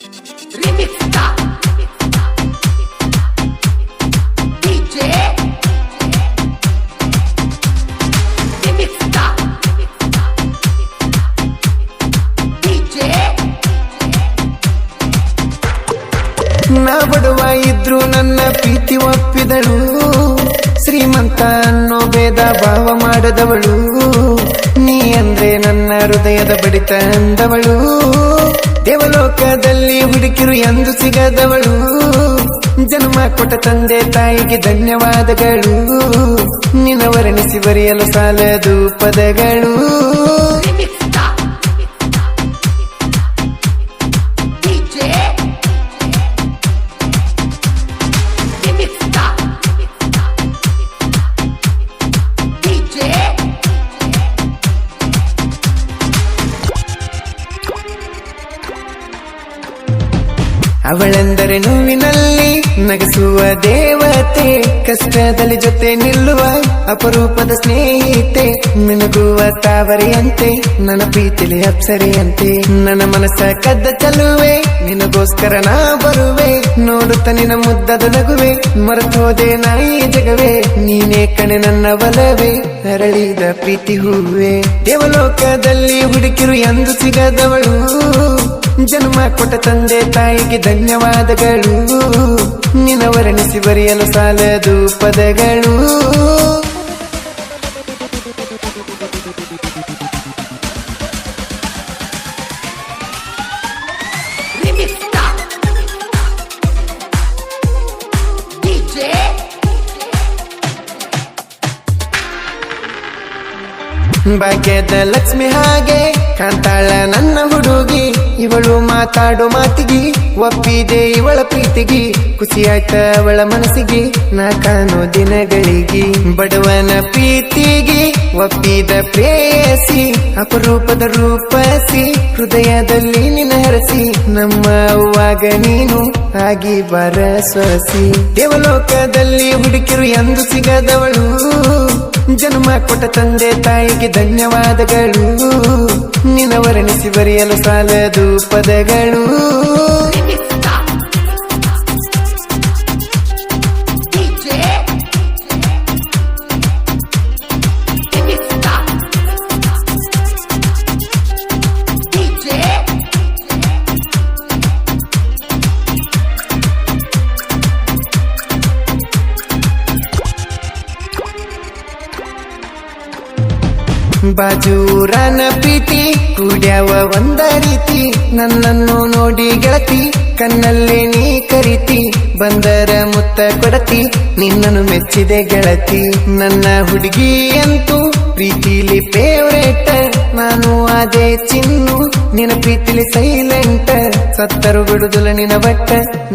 ನಾ ಬಡವ ಇದ್ರು ನನ್ನ ಪ್ರೀತಿ ಒಪ್ಪಿದಳು, ಶ್ರೀಮಂತ ಅನ್ನೋ ಭೇದ ಭಾವ ಮಾಡದವಳು, ನೀ ಅಂದ್ರೆ ನನ್ನ ಹೃದಯದ ಬಡಿತ ಅಂದವಳು, ದೇವಲೋಕದಲ್ಲಿ ಹುಡುಕಿರು ಎಂದು ಸಿಗದವಳು, ಜನ್ಮ ಕೊಟ್ಟ ತಂದೆ ತಾಯಿಗೆ ಧನ್ಯವಾದಗಳು, ನಿನ್ನ ವರ್ಣಿಸಿ ಬರೆಯಲು ಸಾಲದು ಪದಗಳು. ಅವಳೆಂದರೆ ನೋವಿನಲ್ಲಿ ನಗಿಸುವ ದೇವತೆ, ಕಷ್ಟದಲ್ಲಿ ಜೊತೆ ನಿಲ್ಲುವ ಅಪರೂಪದ ಸ್ನೇಹಿತೆ, ಮಿನುಗುವ ತಾವರೆಯಂತೆ ನನ್ನ ಪ್ರೀತಿಲಿ ಅಪ್ಸರೆಯಂತೆ, ನನ್ನ ಮನಸ್ಸ ಕದ್ದ ಚೆಲ್ಲುವೆ ನಿನಗೋಸ್ಕರ ನಾ ಬರುವೆ, ನೋಡುತ್ತ ನಿನ್ನ ಮುದ್ದದ ನಗುವೆ, ಮರೆತೋದೆ ನಾಯಿ ಜಗವೇ, ನೀನೇ ಕಣೆ ನನ್ನ ಬಲವೇ, ಅರಳಿದ ಪ್ರೀತಿ ಹೂವೆ, ದೇವಲೋಕದಲ್ಲಿ ಹುಡುಕಿರು ಎಂದು ಸಿಗದವಳು, ಜನ್ಮ ಕೊಟ್ಟ ತಂದೆ ತಾಯಿಗೆ ಧನ್ಯವಾದಗಳು, ನಿನ್ನ ವರ್ಣಿಸಿ ಬರೆಯಲು ಸಾಲದು ಪದಗಳು. ಭಾಗ್ಯದ ಲಕ್ಷ್ಮಿ ಹಾಗೆ ಕಾಂತಾಳ ನನ್ನ ಹುಡುಗಿ, ಇವಳು ಮಾತಾಡೋ ಮಾತಿಗೆ ಒಪ್ಪಿದೆ ಇವಳ ಪ್ರೀತಿಗೆ, ಖುಷಿಯಾಯ್ತ ಅವಳ ಮನಸ್ಸಿಗೆ ನಾ ಕಾಣೋ ದಿನಗಳಿಗೆ, ಬಡವನ ಪ್ರೀತಿಗೆ ಒಪ್ಪಿದ ಪ್ರೇಯಸಿ, ಅಪರೂಪದ ರೂಪಸಿ ಹೃದಯದಲ್ಲಿ ನಿನ್ನ ಹರಸಿ, ನಮ್ಮ ಅವ್ವಾಗ ನೀನು ಆಗಿ ಬರ ಸೊಸಿ, ದೇವಲೋಕದಲ್ಲಿ ಹುಡುಕಿರು ಎಂದು ಸಿಗದವಳು, ಜನ್ಮ ಕೊಟ್ಟ ತಂದೆ ತಾಯಿಗೆ ಧನ್ಯವಾದಗಳು, ನಿನ್ನ ವರ್ಣಿಸಿ ಬರೆಯಲು ಸಾಲದು ಪದಗಳು. ಬಾಜೂರನ ಪ್ರೀತಿ ಕೂಡ್ಯಾವ ಒಂದ ರೀತಿ, ನನ್ನನ್ನು ನೋಡಿ ಗೆಳತಿ ಕಣ್ಣಲ್ಲೇ ನೀ ಕರಿತಿ, ಬಂದರ ಮುತ್ತ ಕೊಡತಿ ನಿನ್ನನ್ನು ಮೆಚ್ಚಿದೆ ಗೆಳತಿ, ನನ್ನ ಹುಡುಗಿ ಅಂತೂ ಪ್ರೀತಿಲಿ ಫೇವ್ರೇಟ್, ನಾನು ಅದೇ ಚಿನ್ನು ನಿನ್ನ ಪ್ರೀತಿಲಿ ಸೈಲೆಂಟ್, ಸತ್ತರು ಬಿಡುದಿಲ್ಲ ನಿನ್ನ ಬಟ್ಟ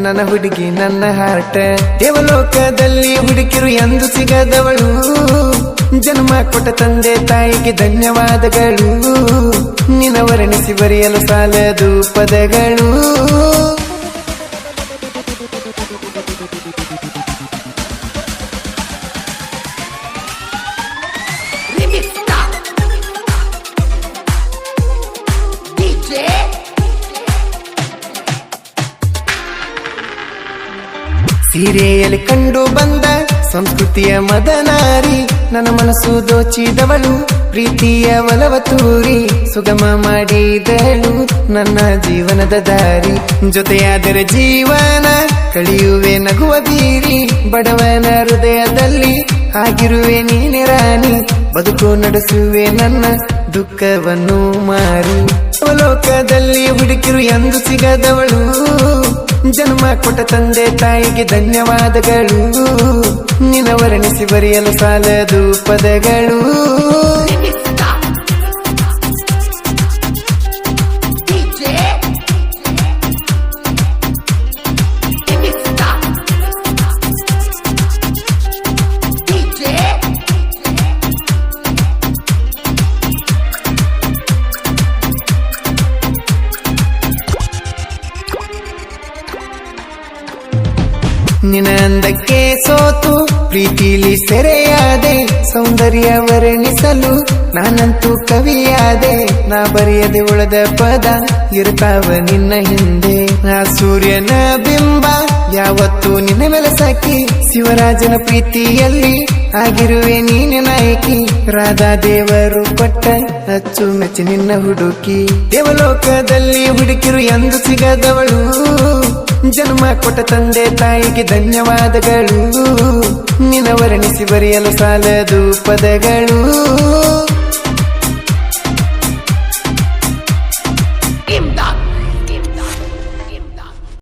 ನನ್ನ ಹುಡುಗಿ ನನ್ನ ಹಾರ್ಟ್, ದೇವಲೋಕದಲ್ಲಿ ಹುಡುಕಿರು ಎಂದು ಸಿಗದವಳು, ಜನ್ಮ ಕೊಟ್ಟ ತಂದೆ ತಾಯಿಗೆ ಧನ್ಯವಾದಗಳು, ನಿನ್ನ ವರ್ಣಿಸಿ ಬರೆಯಲು ಸಾಲದು ಪದಗಳು. ಸೀರೆಯಲ್ಲಿ ಕಂಡು ಬಂದ ಸಂಸ್ಕೃತಿಯ ಮದನಾರಿ, ನನ್ನ ಮನಸ್ಸು ದೋಚಿದವಳು ಪ್ರೀತಿಯ ಒಲವ ತೂರಿ, ಸುಗಮ ಮಾಡಿದಳು ನನ್ನ ಜೀವನದ ದಾರಿ, ಜೊತೆಯಾದರೆ ಜೀವನ ಕಳೆಯುವೆ ನಗುವ ಬೀರಿ, ಬಡವನ ಹೃದಯದಲ್ಲಿ ಆಗಿರುವೆ ನೀನೆ ರಾಣಿ, ಬದುಕು ನಡೆಸುವೆ ನನ್ನ ದುಃಖವನ್ನು ಮಾರಿ, ಲೋಕದಲ್ಲಿ ಹುಡುಕಿರು ಎಂದು ಸಿಗದವಳು, ಜನ್ಮ ಕೊಟ್ಟ ತಂದೆ ತಾಯಿಗೆ ಧನ್ಯವಾದಗಳು, ನಿನ್ನ ವರ್ಣಿಸಿ ಬರೆಯಲು ಸಾಲದು ಪದಗಳು. ನಿನ್ನ ಅಂದಕ್ಕೆ ಸೋತು ಪ್ರೀತಿಲಿ ಸೆರೆಯಾದೆ, ಸೌಂದರ್ಯ ವರ್ಣಿಸಲು ನಾನಂತೂ ಕವಿಯಾದೆ, ನಾ ಬರೆಯದೆ ಉಳಿದ ಪದ ಇರ್ತಾವ ನಿನ್ನ ಹಿಂದೆ, ಆ ಸೂರ್ಯನ ಬಿಂಬ ಯಾವತ್ತು ನಿನ್ನ ಮೇಲೆ ಸಾಕಿ ಶಿವರಾಜನ ಪ್ರೀತಿಯಲ್ಲಿ ಆಗಿರುವೆ ನೀನೆ ನಾಯಕಿ ರಾಧಾ ದೇವರು ಕೊಟ್ಟ ಅಚ್ಚು ಮೆಚ್ಚಿ ನಿನ್ನ ಹುಡುಕಿ ದೇವಲೋಕದಲ್ಲಿ ಹುಡುಕಿರು ಎಂದು ಸಿಗದವಳು ಜನ್ಮ ಕೊಟ್ಟ ತಂದೆ ತಾಯಿಗೆ ಧನ್ಯವಾದಗಳು ನಿನ್ನ ವರ್ಣಿಸಿ ಬರೆಯಲು ಸಾಲದು ಪದಗಳು